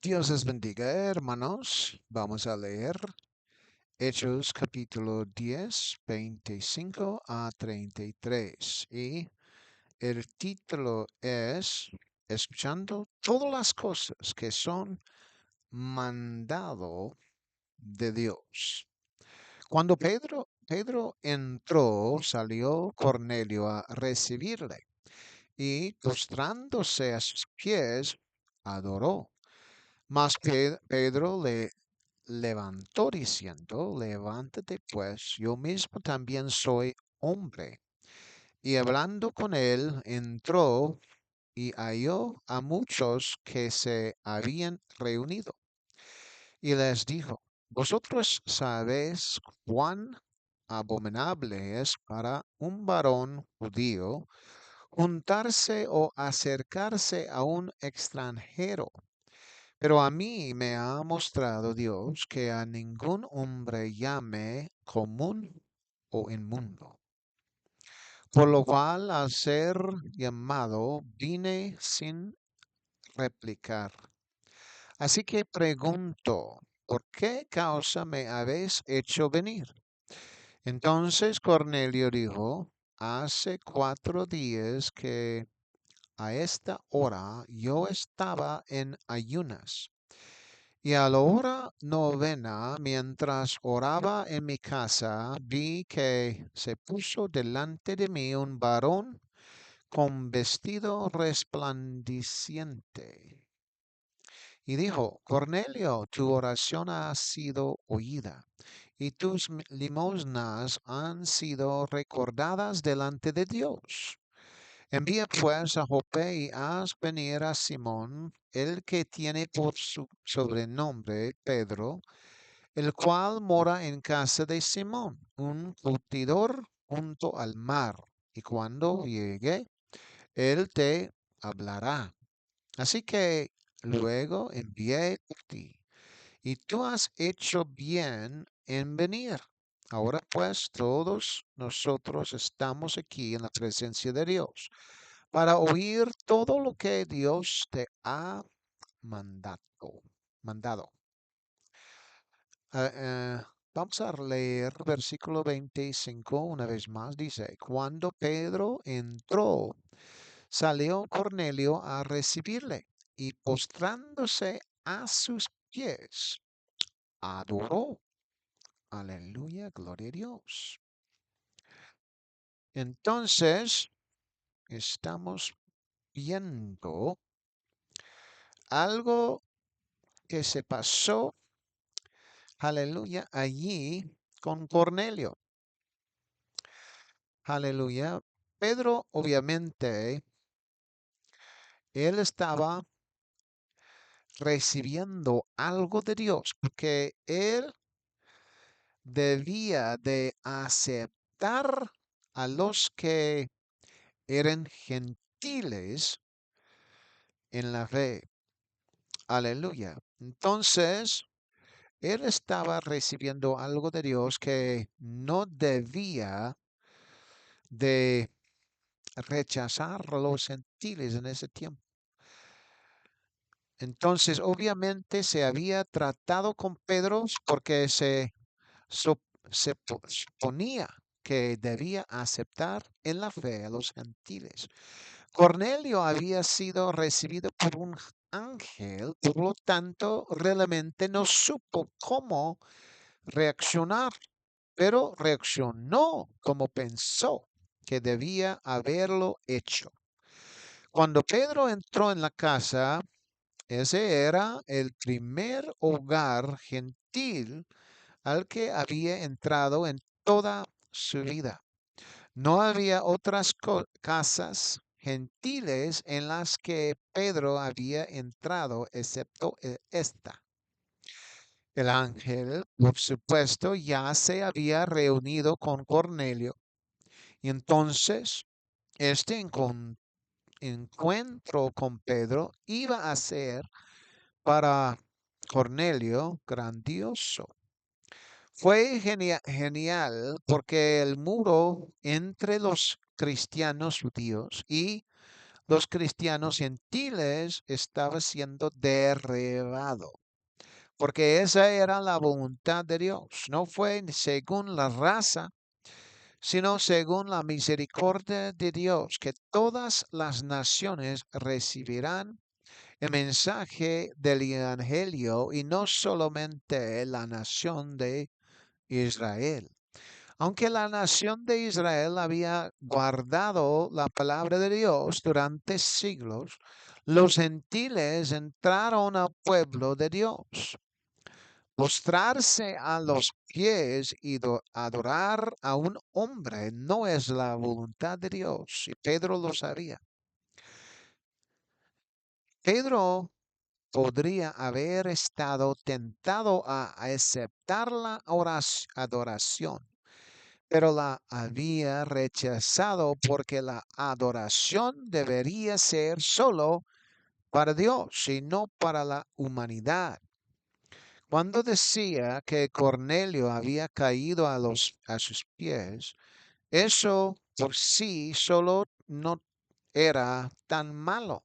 Dios les bendiga, hermanos. Vamos a leer Hechos capítulo 10, 25 a 33. Y el título es Escuchando todas las cosas que son mandado de Dios. Cuando Pedro entró, salió Cornelio a recibirle y postrándose a sus pies, adoró. Mas Pedro le levantó diciendo, levántate pues, yo mismo también soy hombre. Y hablando con él, entró y halló a muchos que se habían reunido. Y les dijo, vosotros sabéis cuán abominable es para un varón judío juntarse o acercarse a un extranjero. Pero a mí me ha mostrado Dios que a ningún hombre llame común o inmundo. Por lo cual, al ser llamado, vine sin replicar. Así que pregunto, ¿por qué causa me habéis hecho venir? Entonces Cornelio dijo, hace 4 días que a esta hora yo estaba en ayunas. Y a la hora novena, mientras oraba en mi casa, vi que se puso delante de mí un varón con vestido resplandeciente. Y dijo, Cornelio, tu oración ha sido oída, y tus limosnas han sido recordadas delante de Dios. Envía pues a Jope y haz venir a Simón, el que tiene por su sobrenombre Pedro, el cual mora en casa de Simón, un curtidor junto al mar, y cuando llegue, él te hablará. Así que luego envié por ti, y tú has hecho bien en venir. Ahora pues todos nosotros estamos aquí en la presencia de Dios para oír todo lo que Dios te ha mandado. Vamos a leer versículo 25 una vez más. Dice, cuando Pedro entró, salió Cornelio a recibirle y postrándose a sus pies, adoró. Aleluya, gloria a Dios. Entonces, estamos viendo algo que se pasó, aleluya, allí con Cornelio. Aleluya. Pedro, obviamente, él estaba recibiendo algo de Dios, porque él debía de aceptar a los que eran gentiles en la fe. Aleluya. Entonces, él estaba recibiendo algo de Dios que no debía de rechazar a los gentiles en ese tiempo. Entonces, obviamente se había tratado con Pedro porque sup- suponía que debía aceptar en la fe a los gentiles. Cornelio había sido recibido por un ángel, por lo tanto, realmente no supo cómo reaccionar, pero reaccionó como pensó que debía haberlo hecho. Cuando Pedro entró en la casa, ese era el primer hogar gentil al que había entrado en toda su vida. No había otras casas gentiles en las que Pedro había entrado excepto esta. El ángel, por supuesto, ya se había reunido con Cornelio y entonces este encuentro con Pedro iba a ser para Cornelio grandioso. Fue genial porque el muro entre los cristianos judíos y los cristianos gentiles estaba siendo derribado, porque esa era la voluntad de Dios. No fue según la raza, sino según la misericordia de Dios, que todas las naciones recibirán el mensaje del Evangelio y no solamente la nación de Israel. Aunque la nación de Israel había guardado la palabra de Dios durante siglos, los gentiles entraron al pueblo de Dios. Postrarse a los pies y adorar a un hombre no es la voluntad de Dios, y Pedro lo sabía. Pedro podría haber estado tentado a aceptar la adoración, pero la había rechazado porque la adoración debería ser solo para Dios y no para la humanidad. Cuando decía que Cornelio había caído a sus pies, eso por sí solo no era tan malo,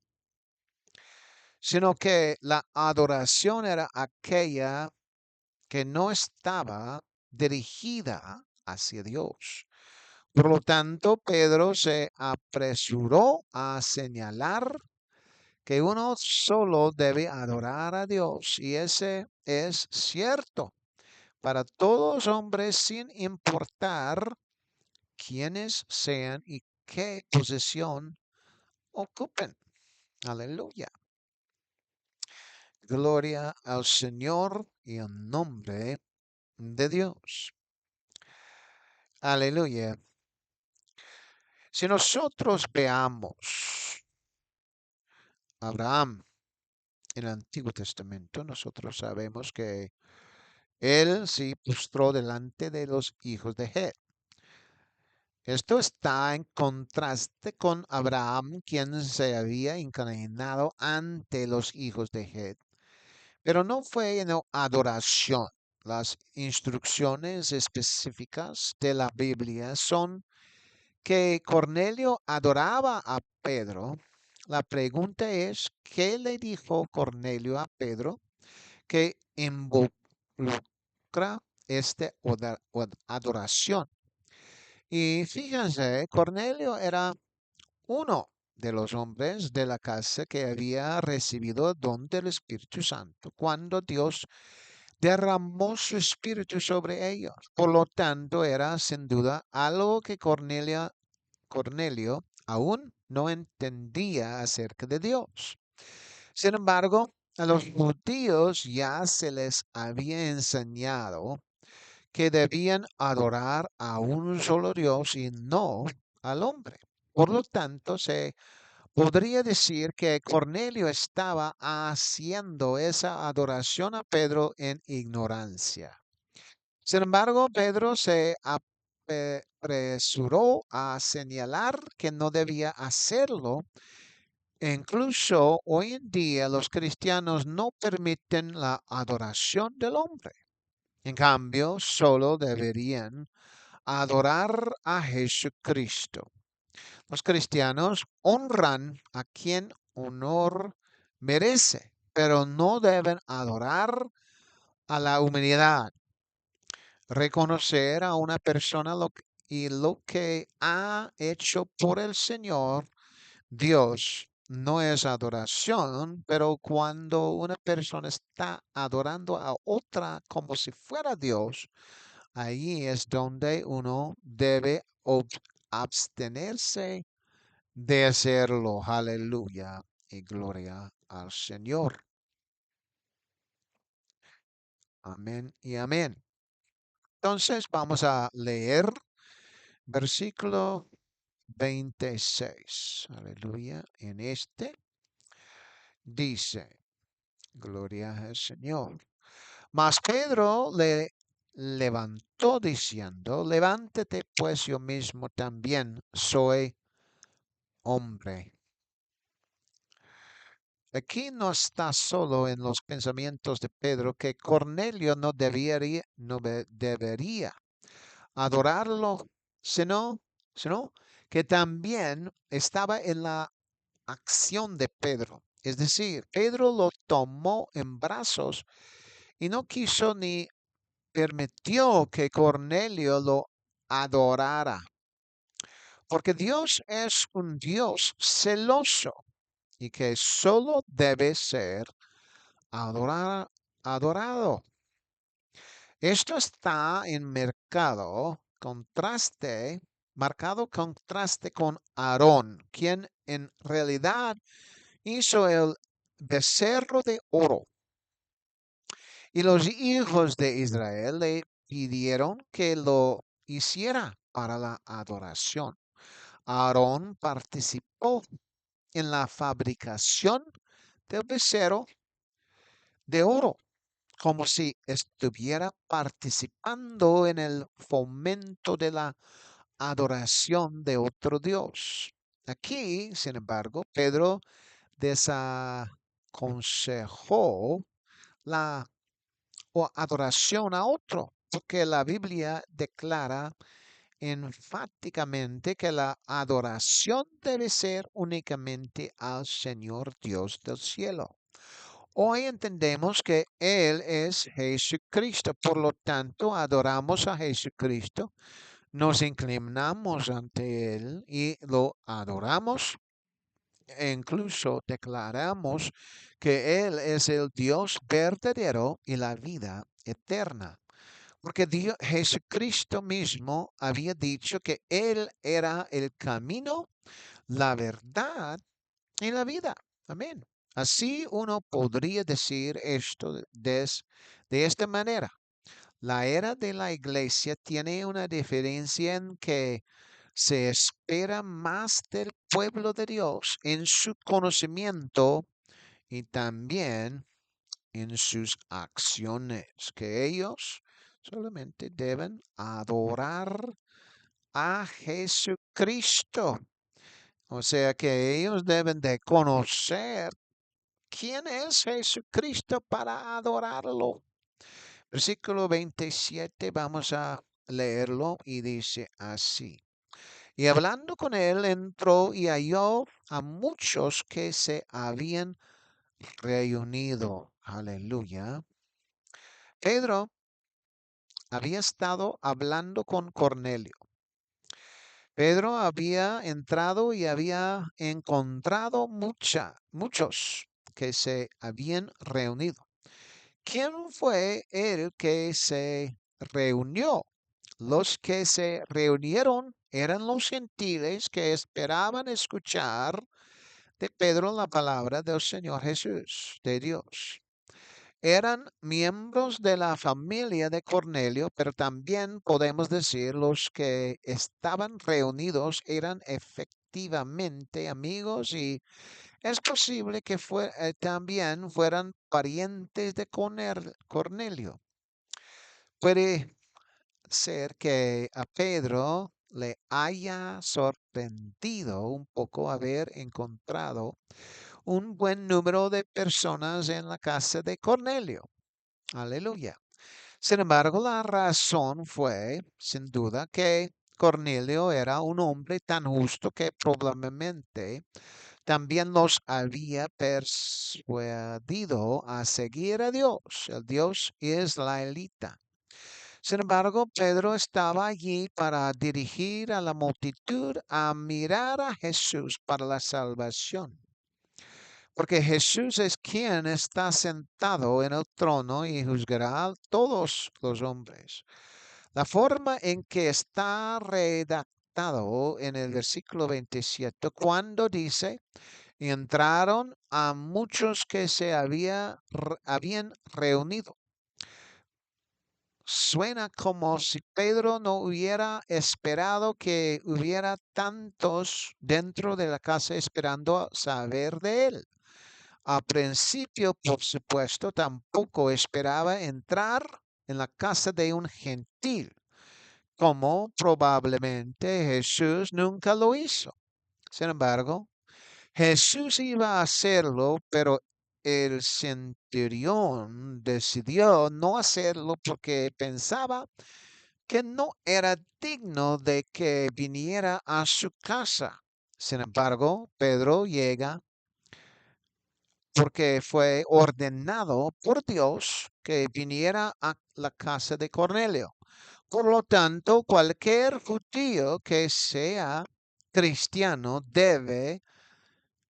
sino que la adoración era aquella que no estaba dirigida hacia Dios. Por lo tanto, Pedro se apresuró a señalar que uno solo debe adorar a Dios, y ese es cierto para todos los hombres sin importar quiénes sean y qué posición ocupen. Aleluya. Gloria al Señor y en nombre de Dios. Aleluya. Si nosotros veamos Abraham en el Antiguo Testamento, nosotros sabemos que él sí postró delante de los hijos de Het. Esto está en contraste con Abraham, quien se había inclinado ante los hijos de Het, pero no fue en adoración. Las instrucciones específicas de la Biblia son que Cornelio adoraba a Pedro. La pregunta es, ¿qué le dijo Cornelio a Pedro que involucra esta adoración? Y fíjense, Cornelio era uno de los hombres de la casa que había recibido el don del Espíritu Santo cuando Dios derramó su Espíritu sobre ellos. Por lo tanto, era sin duda algo que Cornelio aún no entendía acerca de Dios. Sin embargo, a los judíos ya se les había enseñado que debían adorar a un solo Dios y no al hombre. Por lo tanto, se podría decir que Cornelio estaba haciendo esa adoración a Pedro en ignorancia. Sin embargo, Pedro se apresuró a señalar que no debía hacerlo. E incluso hoy en día los cristianos no permiten la adoración del hombre. En cambio, solo deberían adorar a Jesucristo. Los cristianos honran a quien honor merece, pero no deben adorar a la humanidad. Reconocer a una persona y lo que ha hecho por el Señor Dios no es adoración, pero cuando una persona está adorando a otra como si fuera Dios, ahí es donde uno debe abstenerse de hacerlo. Aleluya y gloria al Señor. Amén y amén. Entonces vamos a leer versículo 26. Aleluya. En este dice, gloria al Señor. Mas Pedro le levantó diciendo, levántate pues yo mismo también soy hombre. Aquí no está solo en los pensamientos de Pedro que Cornelio no debería adorarlo, sino que también estaba en la acción de Pedro. Es decir, Pedro lo tomó en brazos y no quiso ni permitió que Cornelio lo adorara, porque Dios es un Dios celoso y que solo debe ser adorado. Esto está en marcado contraste con Aarón, quien en realidad hizo el becerro de oro. Y los hijos de Israel le pidieron que lo hiciera para la adoración. Aarón participó en la fabricación del becerro de oro, como si estuviera participando en el fomento de la adoración de otro Dios. Aquí, sin embargo, Pedro desaconsejó la adoración a otro, porque la Biblia declara enfáticamente que la adoración debe ser únicamente al Señor Dios del cielo. Hoy entendemos que Él es Jesucristo, por lo tanto adoramos a Jesucristo, nos inclinamos ante Él y lo adoramos e incluso declaramos que Él es el Dios verdadero y la vida eterna. Porque Jesucristo mismo había dicho que Él era el camino, la verdad y la vida. Amén. Así uno podría decir esto de esta manera. La era de la iglesia tiene una diferencia en que se espera más del pueblo de Dios en su conocimiento y también en sus acciones, que ellos solamente deben adorar a Jesucristo. O sea que ellos deben de conocer quién es Jesucristo para adorarlo. Versículo 27, vamos a leerlo y dice así. Y hablando con él, entró y halló a muchos que se habían reunido. Aleluya. Pedro había estado hablando con Cornelio. Pedro había entrado y había encontrado muchos que se habían reunido. ¿Quién fue el que se reunió? Los que se reunieron eran los gentiles que esperaban escuchar de Pedro la palabra del Señor Jesús, de Dios. Eran miembros de la familia de Cornelio, pero también podemos decir los que estaban reunidos eran efectivamente amigos y es posible que también fueran parientes de Cornelio. Puede ser que a Pedro le haya sorprendido un poco haber encontrado un buen número de personas en la casa de Cornelio. Aleluya. Sin embargo, la razón fue, sin duda, que Cornelio era un hombre tan justo que probablemente también los había persuadido a seguir a Dios, el Dios israelita. Sin embargo, Pedro estaba allí para dirigir a la multitud a mirar a Jesús para la salvación. Porque Jesús es quien está sentado en el trono y juzgará a todos los hombres. La forma en que está redactado en el versículo 27, cuando dice, y entraron a muchos que se habían reunido. Suena como si Pedro no hubiera esperado que hubiera tantos dentro de la casa esperando saber de él. A principio, por supuesto, tampoco esperaba entrar en la casa de un gentil, como probablemente Jesús nunca lo hizo. Sin embargo, Jesús iba a hacerlo, pero el centurión decidió no hacerlo porque pensaba que no era digno de que viniera a su casa. Sin embargo, Pedro llega porque fue ordenado por Dios que viniera a la casa de Cornelio. Por lo tanto, cualquier judío que sea cristiano debe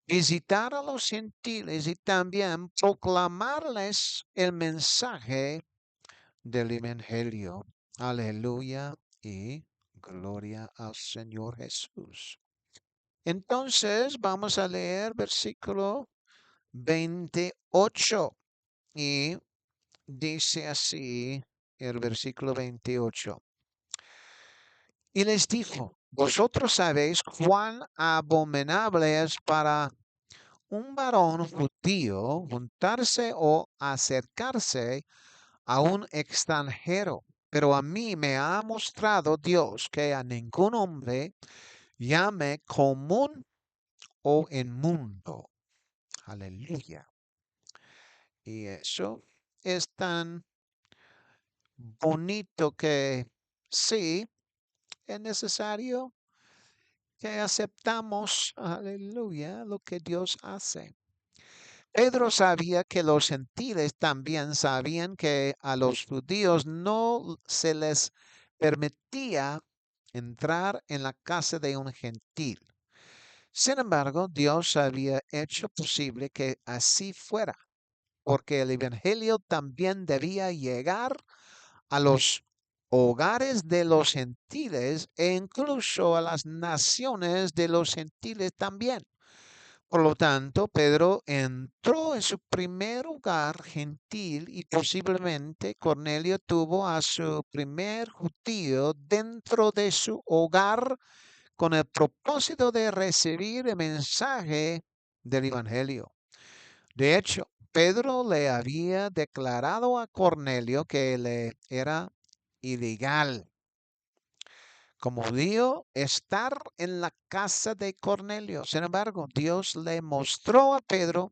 visitar a los gentiles y también proclamarles el mensaje del Evangelio. Aleluya y gloria al Señor Jesús. Entonces vamos a leer versículo 28 y dice así el versículo 28. Y les dijo, vosotros sabéis cuán abominable es para un varón judío juntarse o acercarse a un extranjero. Pero a mí me ha mostrado Dios que a ningún hombre llame común o inmundo. Aleluya. Y eso es tan bonito que sí, es necesario que aceptamos, aleluya, lo que Dios hace. Pedro sabía que los gentiles también sabían que a los judíos no se les permitía entrar en la casa de un gentil. Sin embargo, Dios había hecho posible que así fuera, porque el Evangelio también debía llegar a los hogares de los gentiles e incluso a las naciones de los gentiles también. Por lo tanto, Pedro entró en su primer hogar gentil y posiblemente Cornelio tuvo a su primer judío dentro de su hogar con el propósito de recibir el mensaje del Evangelio. De hecho, Pedro le había declarado a Cornelio que le era ilegal como judío estar en la casa de Cornelio. Sin embargo, Dios le mostró a Pedro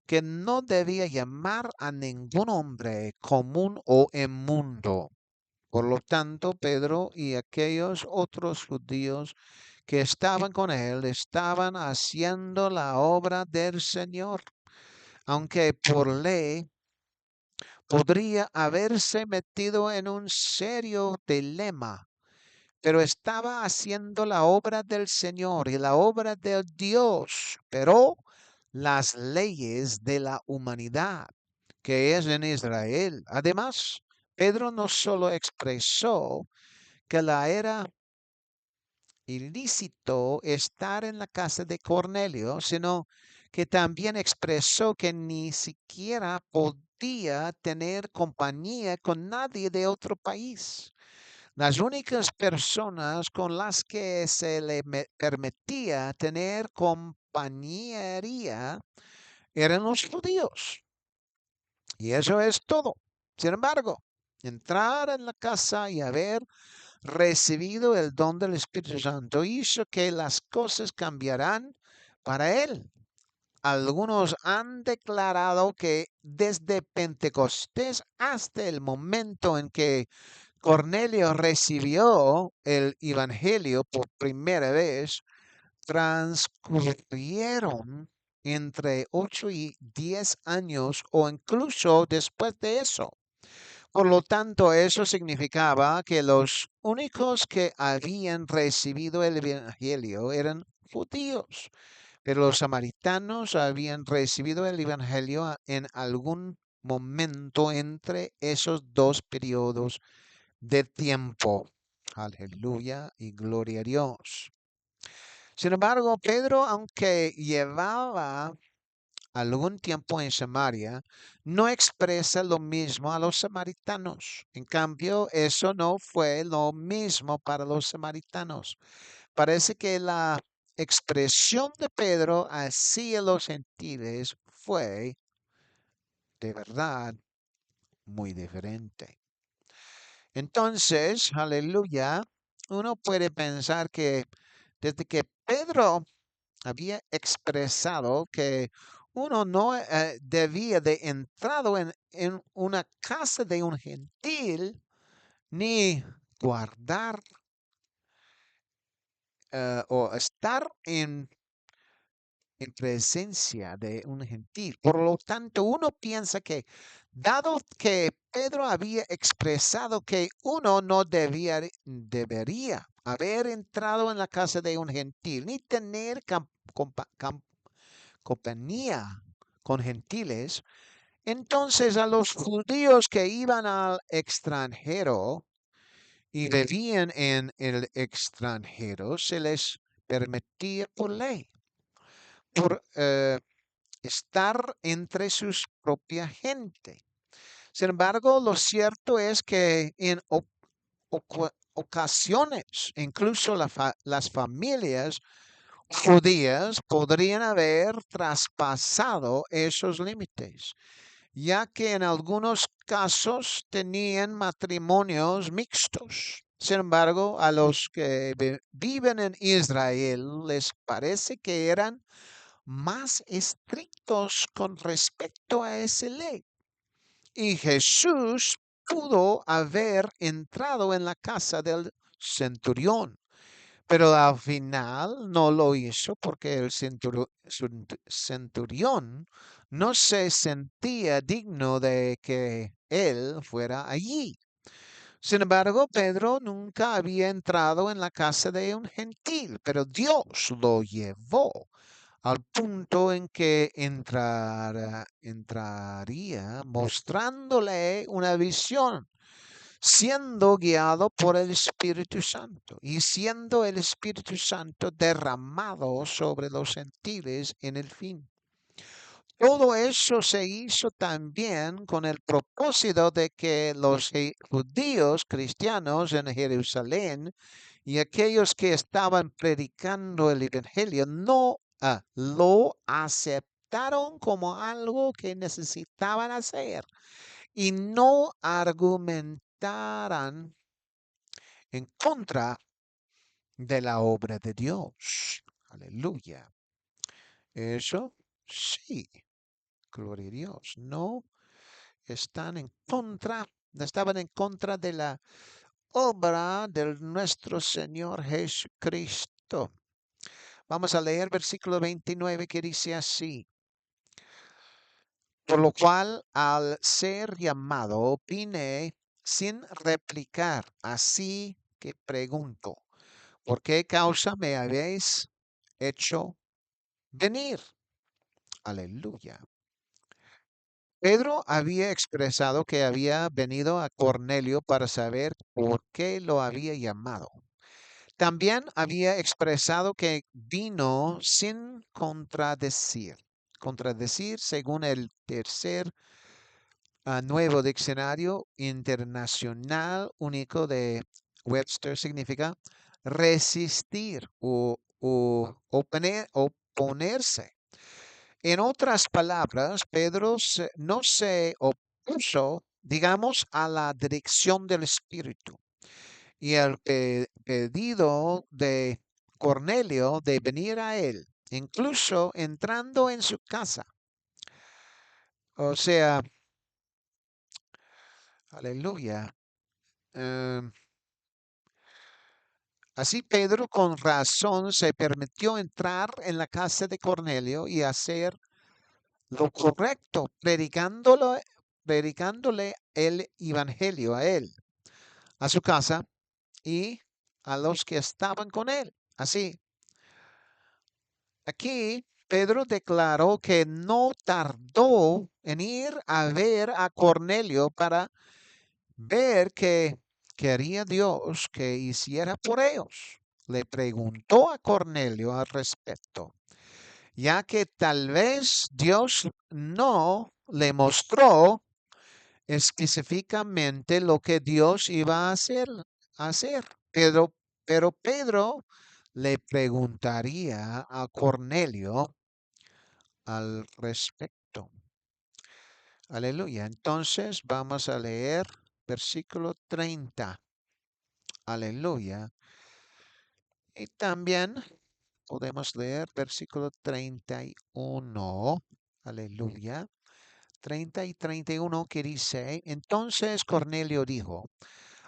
que no debía llamar a ningún hombre común o inmundo. Por lo tanto, Pedro y aquellos otros judíos que estaban con él estaban haciendo la obra del Señor, aunque por ley podría haberse metido en un serio dilema, pero estaba haciendo la obra del Señor y la obra de Dios, pero las leyes de la humanidad que es en Israel. Además, Pedro no solo expresó que la era ilícito estar en la casa de Cornelio, sino que también expresó que ni siquiera podía tener compañía con nadie de otro país. Las únicas personas con las que se le permitía tener compañería eran los judíos. Y eso es todo. Sin embargo, entrar en la casa y haber recibido el don del Espíritu Santo hizo que las cosas cambiarán para él. Algunos han declarado que desde Pentecostés hasta el momento en que Cornelio recibió el Evangelio por primera vez, transcurrieron entre 8 y 10 años o incluso después de eso. Por lo tanto, eso significaba que los únicos que habían recibido el Evangelio eran judíos, pero los samaritanos habían recibido el Evangelio en algún momento entre esos dos periodos de tiempo. Aleluya y gloria a Dios. Sin embargo, Pedro, aunque llevaba algún tiempo en Samaria, no expresa lo mismo a los samaritanos. En cambio, eso no fue lo mismo para los samaritanos. Parece que la expresión de Pedro hacia los gentiles fue de verdad muy diferente. Entonces, aleluya, uno puede pensar que desde que Pedro había expresado que uno no debía de entrar en una casa de un gentil ni guardar o estar en presencia de un gentil. Por lo tanto, uno piensa que, dado que Pedro había expresado que uno no debería haber entrado en la casa de un gentil, ni tener compañía con gentiles, entonces a los judíos que iban al extranjero y vivían en el extranjero, se les permitía por ley, por estar entre sus propia gente. Sin embargo, lo cierto es que en ocasiones, incluso las familias judías podrían haber traspasado esos límites, ya que en algunos casos tenían matrimonios mixtos. Sin embargo, a los que viven en Israel les parece que eran más estrictos con respecto a esa ley. Y Jesús pudo haber entrado en la casa del centurión, pero al final no lo hizo porque el centurión no se sentía digno de que él fuera allí. Sin embargo, Pedro nunca había entrado en la casa de un gentil, pero Dios lo llevó al punto en que entraría mostrándole una visión, siendo guiado por el Espíritu Santo y siendo el Espíritu Santo derramado sobre los gentiles en el fin. Todo eso se hizo también con el propósito de que los judíos cristianos en Jerusalén y aquellos que estaban predicando el Evangelio no lo aceptaron como algo que necesitaban hacer y no argumentaran en contra de la obra de Dios. Aleluya. Eso sí, gloria a Dios. No estaban en contra de la obra de nuestro Señor Jesucristo. Vamos a leer versículo 29 que dice así. Por lo cual, al ser llamado, opine sin replicar. Así que pregunto, ¿por qué causa me habéis hecho venir? Aleluya. Pedro había expresado que había venido a Cornelio para saber por qué lo había llamado. También había expresado que vino sin contradecir. Contradecir, según el tercer nuevo diccionario internacional único de Webster, significa resistir o oponerse. En otras palabras, Pedro no se opuso, digamos, a la dirección del Espíritu y el pedido de Cornelio de venir a él, incluso entrando en su casa. O sea, aleluya. em, Así Pedro con razón se permitió entrar en la casa de Cornelio y hacer lo correcto, predicándole el evangelio a él, a su casa y a los que estaban con él. Así, aquí Pedro declaró que no tardó en ir a ver a Cornelio para ver qué quería Dios que hiciera por ellos. Le preguntó a Cornelio al respecto, ya que tal vez Dios no le mostró específicamente lo que Dios iba a hacer. Pero Pedro le preguntaría a Cornelio al respecto. Aleluya. Entonces vamos a leer versículo 30. Aleluya. Y también podemos leer versículo 31. Aleluya. 30 y 31 que dice, entonces Cornelio dijo,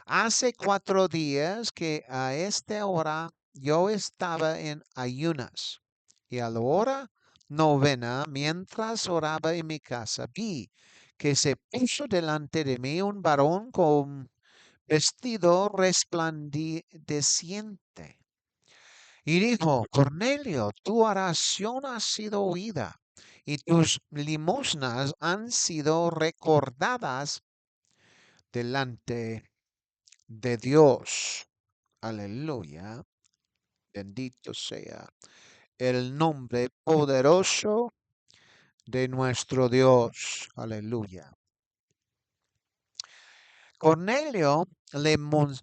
hace 4 días que a esta hora yo estaba en ayunas y a la hora novena, mientras oraba en mi casa, vi que se puso delante de mí un varón con vestido resplandeciente. Y dijo, Cornelio, tu oración ha sido oída y tus limosnas han sido recordadas delante de Dios. Aleluya. Bendito sea el nombre poderoso de nuestro Dios. Aleluya. Cornelio le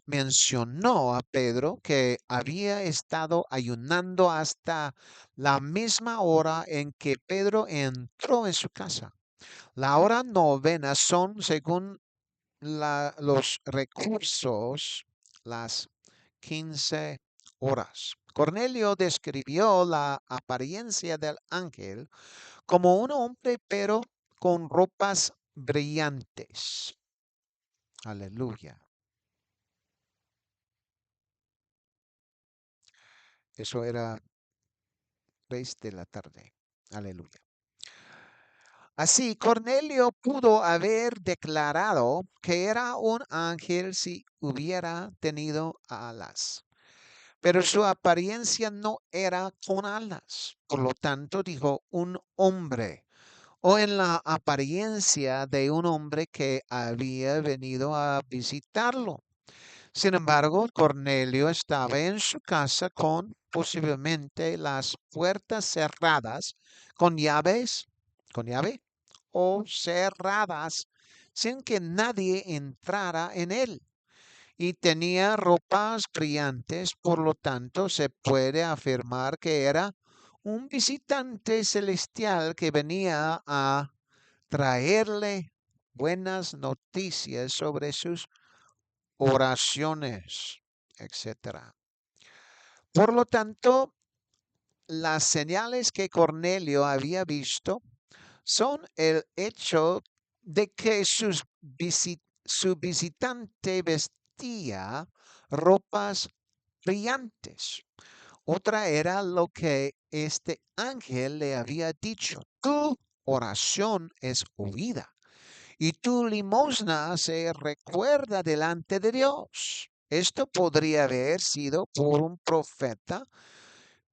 mencionó a Pedro que había estado ayunando hasta la misma hora en que Pedro entró en su casa. La hora novena son, según los recursos, las 15 horas. Cornelio describió la apariencia del ángel como un hombre, pero con ropas brillantes. Aleluya. Eso era 3 de la tarde. Aleluya. Así, Cornelio pudo haber declarado que era un ángel si hubiera tenido alas, pero su apariencia no era con alas. Por lo tanto, dijo un hombre, o en la apariencia de un hombre que había venido a visitarlo. Sin embargo, Cornelio estaba en su casa con posiblemente las puertas cerradas con llaves, con llave o cerradas sin que nadie entrara en él. Y tenía ropas brillantes, por lo tanto se puede afirmar que era un visitante celestial que venía a traerle buenas noticias sobre sus oraciones, etcétera. Por lo tanto, las señales que Cornelio había visto son el hecho de que su visitante vestía ropas brillantes. Otra era lo que este ángel le había dicho. Tu oración es oída y tu limosna se recuerda delante de Dios. Esto podría haber sido por un profeta,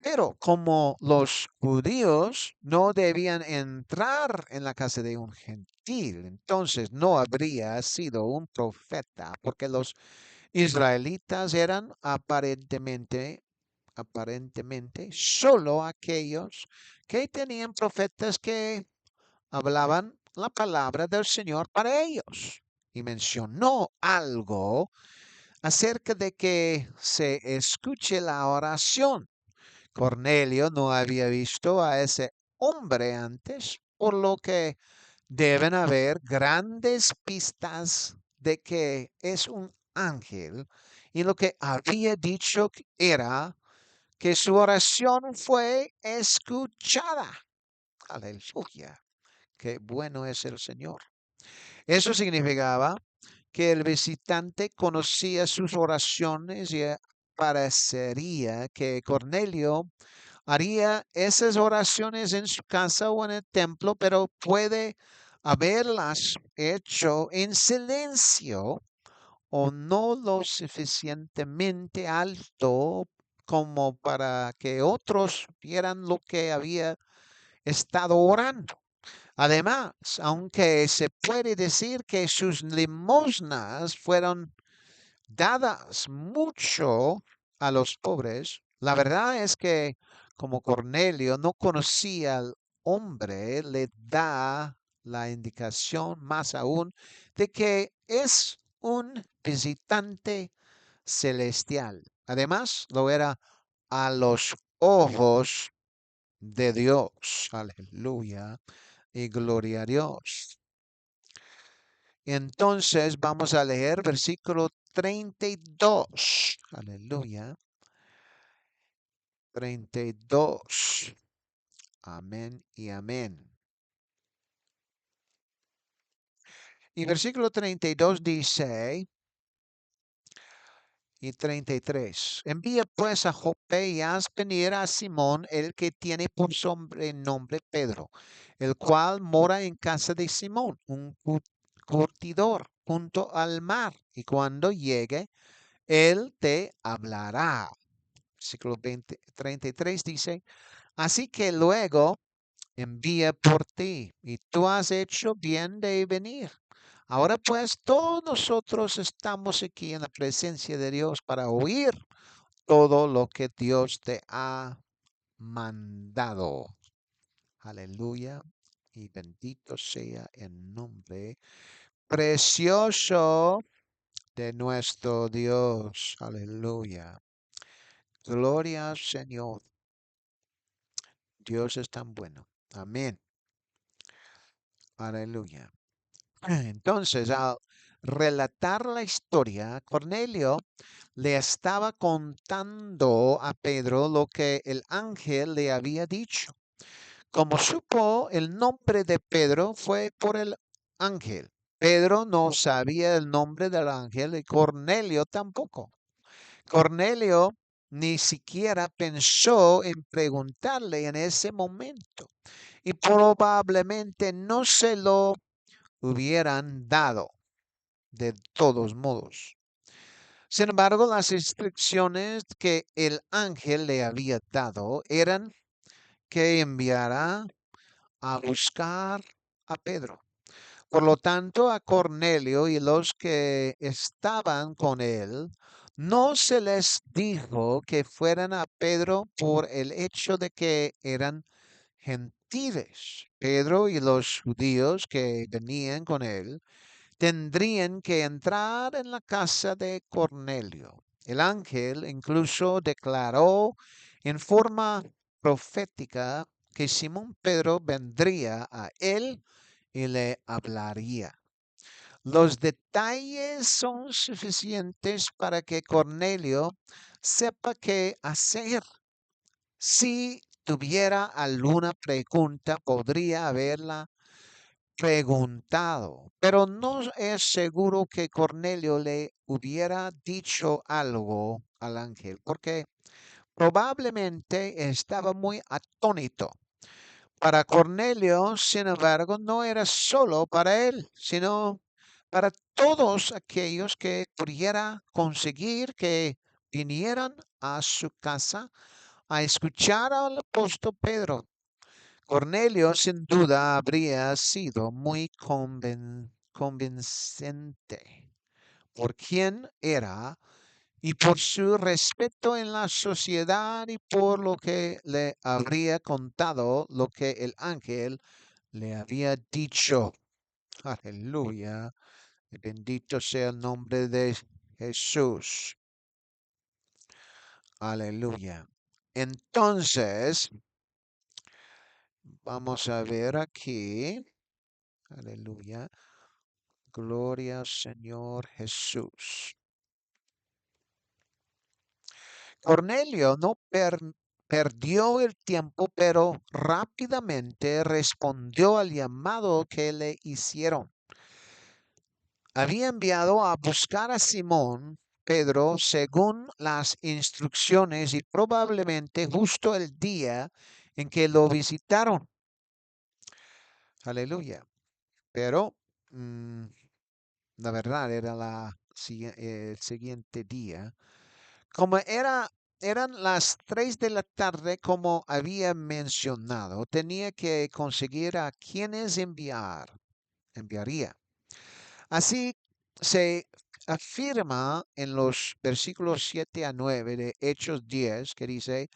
pero como los judíos no debían entrar en la casa de un gentil, entonces no habría sido un profeta, porque los israelitas eran aparentemente solo aquellos que tenían profetas que hablaban la palabra del Señor para ellos. Y mencionó algo acerca de que se escuche la oración. Cornelio no había visto a ese hombre antes, por lo que deben haber grandes pistas de que es un ángel. Y lo que había dicho era que su oración fue escuchada. Aleluya. Qué bueno es el Señor. Eso significaba que el visitante conocía sus oraciones y parecería que Cornelio haría esas oraciones en su casa o en el templo, pero puede haberlas hecho en silencio o no lo suficientemente alto como para que otros vieran lo que había estado orando. Además, aunque se puede decir que sus limosnas fueron dadas mucho a los pobres, la verdad es que como Cornelio no conocía al hombre, le da la indicación más aún de que es un visitante celestial. Además, lo era a los ojos de Dios. Aleluya y gloria a Dios. Entonces vamos a leer versículo 32. Aleluya. 32. Amén y amén. Y versículo 32 dice, y 33. Envía pues a Jope y haz venir a Simón, el que tiene por sobrenombre Pedro, el cual mora en casa de Simón, un curtidor junto al mar. Y cuando llegue, él te hablará. Versículo 33 dice, así que luego envía por ti, y tú has hecho bien de venir. Ahora pues todos nosotros estamos aquí en la presencia de Dios para oír todo lo que Dios te ha mandado. Aleluya. Y bendito sea el nombre precioso de nuestro Dios. Aleluya. Gloria al Señor. Dios es tan bueno. Amén. Aleluya. Entonces, al relatar la historia, Cornelio le estaba contando a Pedro lo que el ángel le había dicho. Como supo el nombre de Pedro fue por el ángel. Pedro no sabía el nombre del ángel y Cornelio tampoco. Cornelio ni siquiera pensó en preguntarle en ese momento y probablemente no se lo hubieran dado de todos modos. Sin embargo, las instrucciones que el ángel le había dado eran que enviara a buscar a Pedro. Por lo tanto, a Cornelio y los que estaban con él, no se les dijo que fueran a Pedro por el hecho de que eran gentiles. Pedro y los judíos que venían con él tendrían que entrar en la casa de Cornelio. El ángel incluso declaró en forma profética que Simón Pedro vendría a él y le hablaría. Los detalles son suficientes para que Cornelio sepa qué hacer. Si tuviera alguna pregunta, podría haberla preguntado, pero no es seguro que Cornelio le hubiera dicho algo al ángel, porque probablemente estaba muy atónito. Para Cornelio, sin embargo, no era solo para él, sino para todos aquellos que pudiera conseguir que vinieran a su casa a escuchar al apóstol Pedro. Cornelio sin duda habría sido muy convincente por quién era y por su respeto en la sociedad y por lo que le habría contado lo que el ángel le había dicho. Aleluya. Bendito sea el nombre de Jesús. Aleluya. Entonces, vamos a ver aquí. Aleluya. Gloria al Señor Jesús. Cornelio no perdió el tiempo, pero rápidamente respondió al llamado que le hicieron. Había enviado a buscar a Simón Pedro según las instrucciones y probablemente justo el día en que lo visitaron. Aleluya. Pero la verdad era el siguiente día. Como eran las 3 de la tarde, como había mencionado, tenía que conseguir a quienes enviaría. Así se afirma en los versículos 7 a 9 de Hechos 10, que dice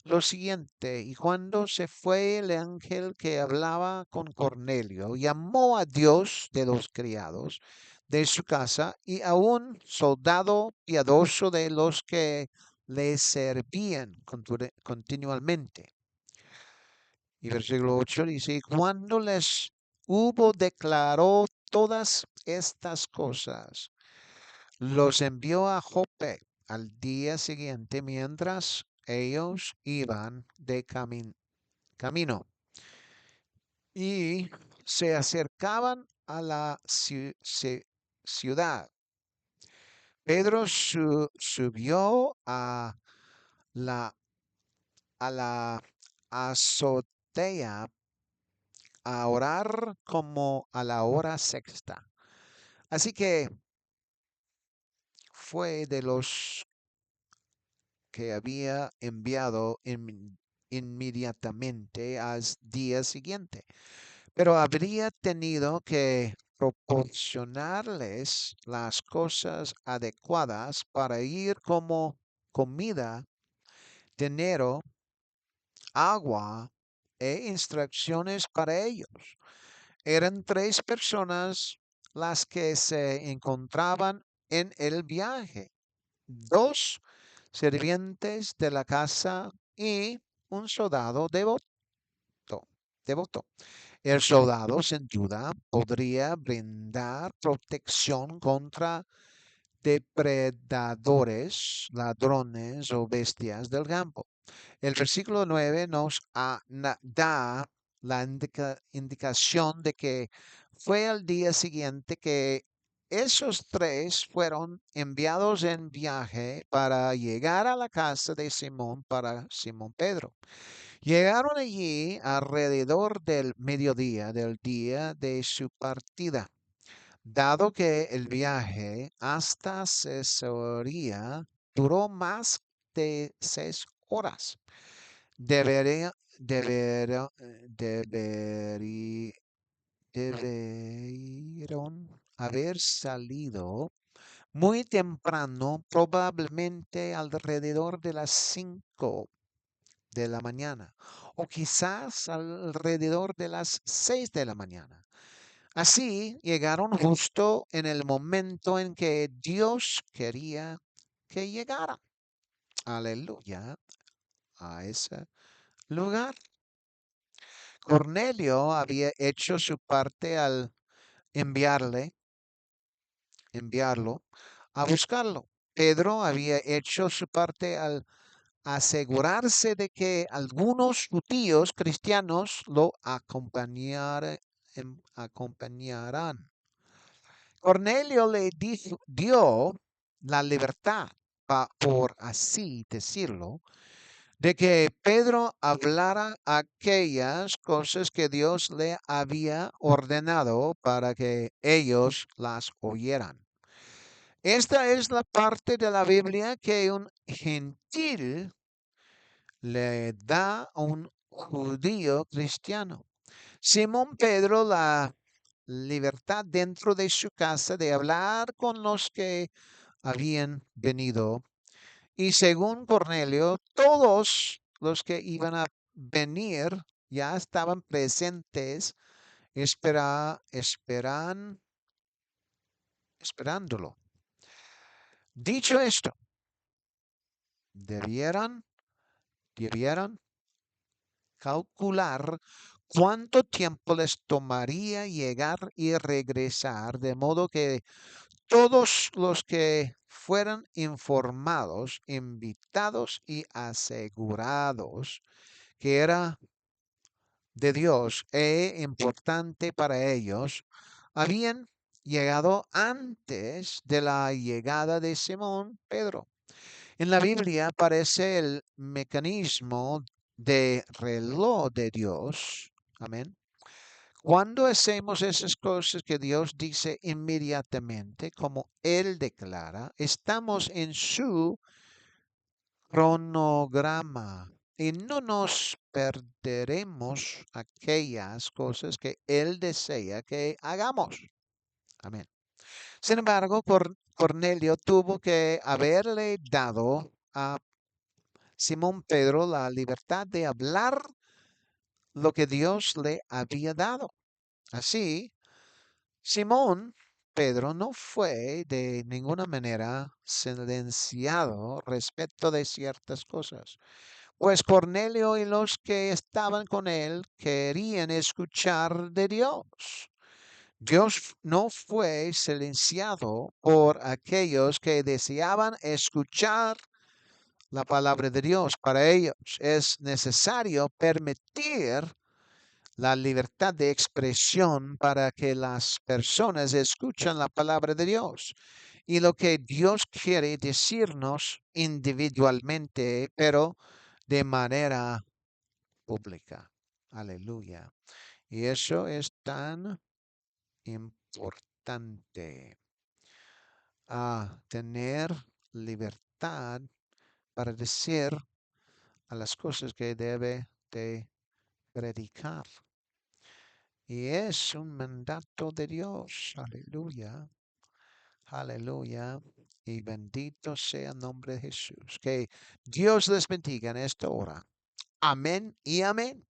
lo siguiente: y cuando se fue el ángel que hablaba con Cornelio, llamó a Dios de los criados de su casa y a un soldado piadoso de los que le servían continuamente. Y versículo 8 dice, cuando les hubo declarado todas estas cosas, los envió a Jope al día siguiente mientras ellos iban de camino y se acercaban a la ciudad. Pedro subió a la azotea a orar como a la hora sexta. Así que fue de los que había enviado inmediatamente al día siguiente, pero habría tenido que proporcionarles las cosas adecuadas para ir como comida, dinero, agua e instrucciones para ellos. Eran 3 personas las que se encontraban en el viaje, 2 sirvientes de la casa y un soldado devoto. El soldado sin duda podría brindar protección contra depredadores, ladrones o bestias del campo. El versículo 9 nos da la indicación de que fue al día siguiente que esos 3 fueron enviados en viaje para llegar a la casa de Simón para Simón Pedro. Llegaron allí alrededor del mediodía del día de su partida. Dado que el viaje hasta Cesarea duró más de 6 horas, debería, debería- deberi- debieron haber salido muy temprano, probablemente alrededor de las 5 de la mañana, o quizás alrededor de las 6 de la mañana. Así llegaron justo en el momento en que Dios quería que llegaran. Aleluya, a ese lugar. Cornelio había hecho su parte al enviarlo a buscarlo. Pedro había hecho su parte al asegurarse de que algunos judíos cristianos lo acompañarán. Cornelio le dio la libertad, por así decirlo, de que Pedro hablara aquellas cosas que Dios le había ordenado para que ellos las oyeran. Esta es la parte de la Biblia que un gentil le da a un judío cristiano. Simón Pedro la libertad dentro de su casa de hablar con los que habían venido. Y según Cornelio, todos los que iban a venir ya estaban presentes, esperándolo. Dicho esto, debieran, debieran calcular cuánto tiempo les tomaría llegar y regresar, de modo que todos los que fueran informados, invitados y asegurados que era de Dios e importante para ellos, habían llegado antes de la llegada de Simón Pedro. En la Biblia aparece el mecanismo de reloj de Dios. Amén. Cuando hacemos esas cosas que Dios dice inmediatamente, como Él declara, estamos en su cronograma y no nos perderemos aquellas cosas que Él desea que hagamos. Amén. Sin embargo, Cornelio tuvo que haberle dado a Simón Pedro la libertad de hablar lo que Dios le había dado. Así, Simón Pedro no fue de ninguna manera silenciado respecto de ciertas cosas, pues Cornelio y los que estaban con él querían escuchar de Dios. Dios no fue silenciado por aquellos que deseaban escuchar la palabra de Dios. Para ellos es necesario permitir la libertad de expresión para que las personas escuchen la palabra de Dios. y lo que Dios quiere decirnos individualmente, pero de manera pública. Aleluya. Y eso es tan importante. Tener libertad para decir a las cosas que debe de predicar. Y es un mandato de Dios. Aleluya. Aleluya. Y bendito sea el nombre de Jesús. Que Dios les bendiga en esta hora. Amén y amén.